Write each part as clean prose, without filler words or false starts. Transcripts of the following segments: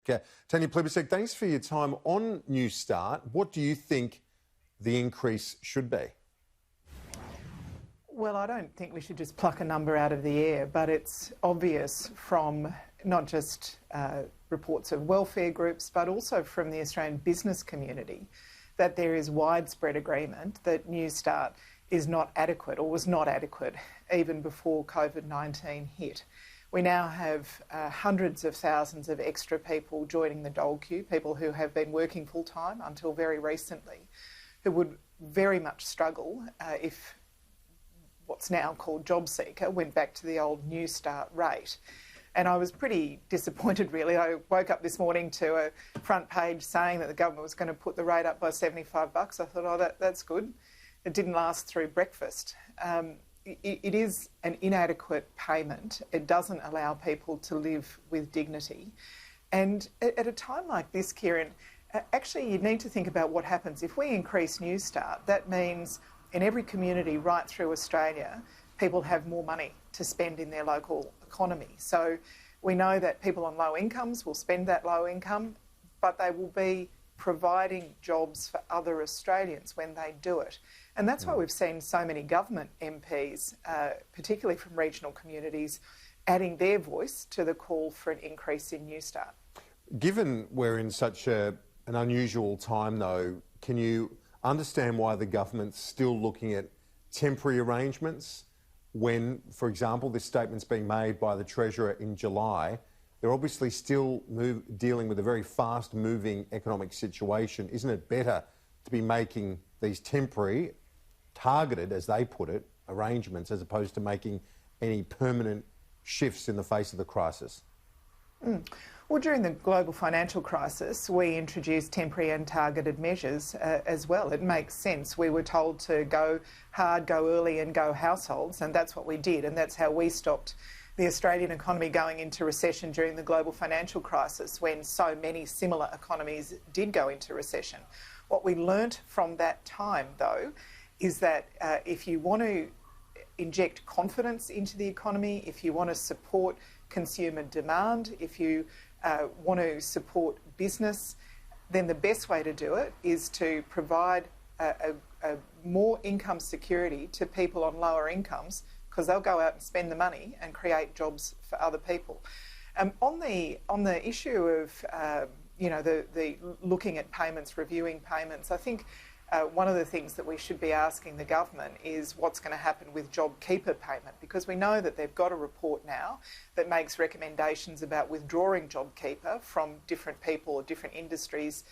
Tanya Plibersek, thanks for your time on New Start. What do you think the increase should be? Well, I don't think we should just pluck a number out of the air, but it's obvious from not just reports of welfare groups, but also from the Australian business community, that there is widespread agreement that New Start is not adequate, or was not adequate, even before COVID-19 hit. We now have hundreds of thousands of extra people joining the dole queue, people who have been working full-time until very recently, who would very much struggle if what's now called job seeker went back to the old New Start rate. And I was pretty disappointed, really. I woke up this morning to a front page saying that the government was going to put the rate up by $75. I thought, oh, that's good. It didn't last through breakfast. It is an inadequate payment. It doesn't allow people to live with dignity. And at a time like this, Kieran, actually you need to think about what happens. If we increase New Start, that means in every community right through Australia, people have more money to spend in their local economy. So we know that people on low incomes will spend that low income, but they will be providing jobs for other Australians when they do it. And that's why we've seen so many government MPs, particularly from regional communities, adding their voice to the call for an increase in New Start. Given we're in such an unusual time, though, can you understand why the government's still looking at temporary arrangements when, for example, this statement's being made by the Treasurer in July? They're obviously still dealing with a very fast-moving economic situation. Isn't it better to be making these temporary, targeted, as they put it, arrangements as opposed to making any permanent shifts in the face of the crisis? Well, during the global financial crisis, we introduced temporary and targeted measures as well. It makes sense. We were told to go hard, go early and go households, and that's what we did, and that's how we stopped the Australian economy going into recession during the global financial crisis, when so many similar economies did go into recession. What we learnt from that time, though, is that if you want to inject confidence into the economy, if you want to support consumer demand, if you want to support business, then the best way to do it is to provide a more income security to people on lower incomes, because they'll go out and spend the money and create jobs for other people. On the issue of the looking at payments, reviewing payments, I think one of the things that we should be asking the government is what's going to happen with JobKeeper payment, because we know that they've got a report now that makes recommendations about withdrawing JobKeeper from different people or different industries,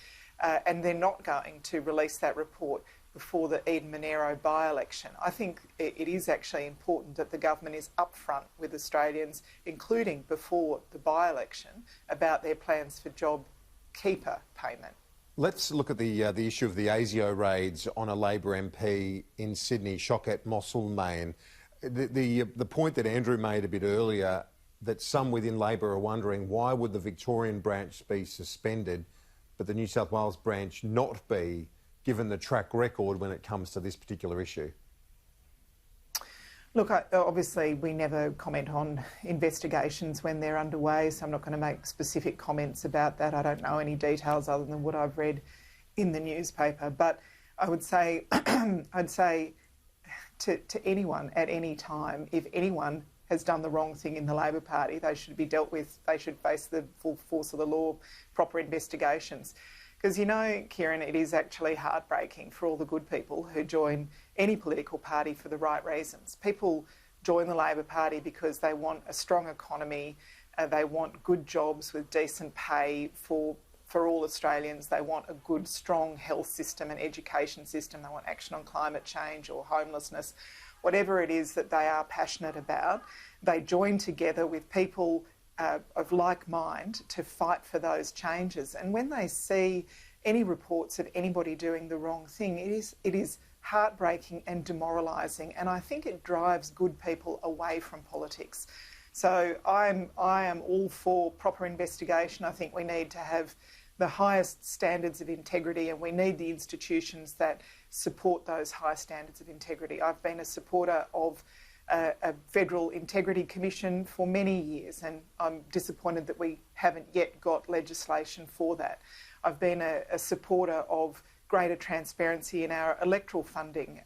and they're not going to release that report before the Eden-Monaro by-election. I think it is actually important that the government is upfront with Australians, including before the by-election, about their plans for JobKeeper payment. Let's look at the issue of the ASIO raids on a Labor MP in Sydney, Shaoquett Moselmane. The point that Andrew made a bit earlier, that some within Labor are wondering why would the Victorian branch be suspended but the New South Wales branch not be, given the track record when it comes to this particular issue? Look, obviously we never comment on investigations when they're underway, so I'm not going to make specific comments about that. I don't know any details other than what I've read in the newspaper. But I would say, I'd say to anyone at any time, if anyone has done the wrong thing in the Labor Party, they should be dealt with, they should face the full force of the law, proper investigations. Because, you know, Kieran, it is actually heartbreaking for all the good people who join any political party for the right reasons. People join the Labor Party because they want a strong economy, they want good jobs with decent pay for all Australians, they want a good, strong health system and education system, they want action on climate change or homelessness. Whatever it is that they are passionate about, they join together with people of like mind to fight for those changes. And when they see any reports of anybody doing the wrong thing, it is heartbreaking and demoralising, and I think it drives good people away from politics. So I am all for proper investigation. I think we need to have the highest standards of integrity, and we need the institutions that support those high standards of integrity. I've been a supporter of a Federal Integrity Commission for many years, and I'm disappointed that we haven't yet got legislation for that. I've been a supporter of greater transparency in our electoral funding,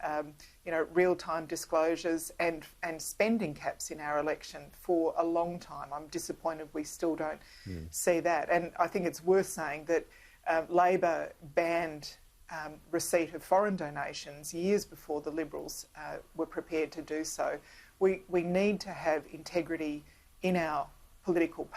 real-time disclosures and spending caps in our election for a long time. I'm disappointed we still don't see that. And I think it's worth saying that Labor banned receipt of foreign donations years before the Liberals were prepared to do so. We need to have integrity in our political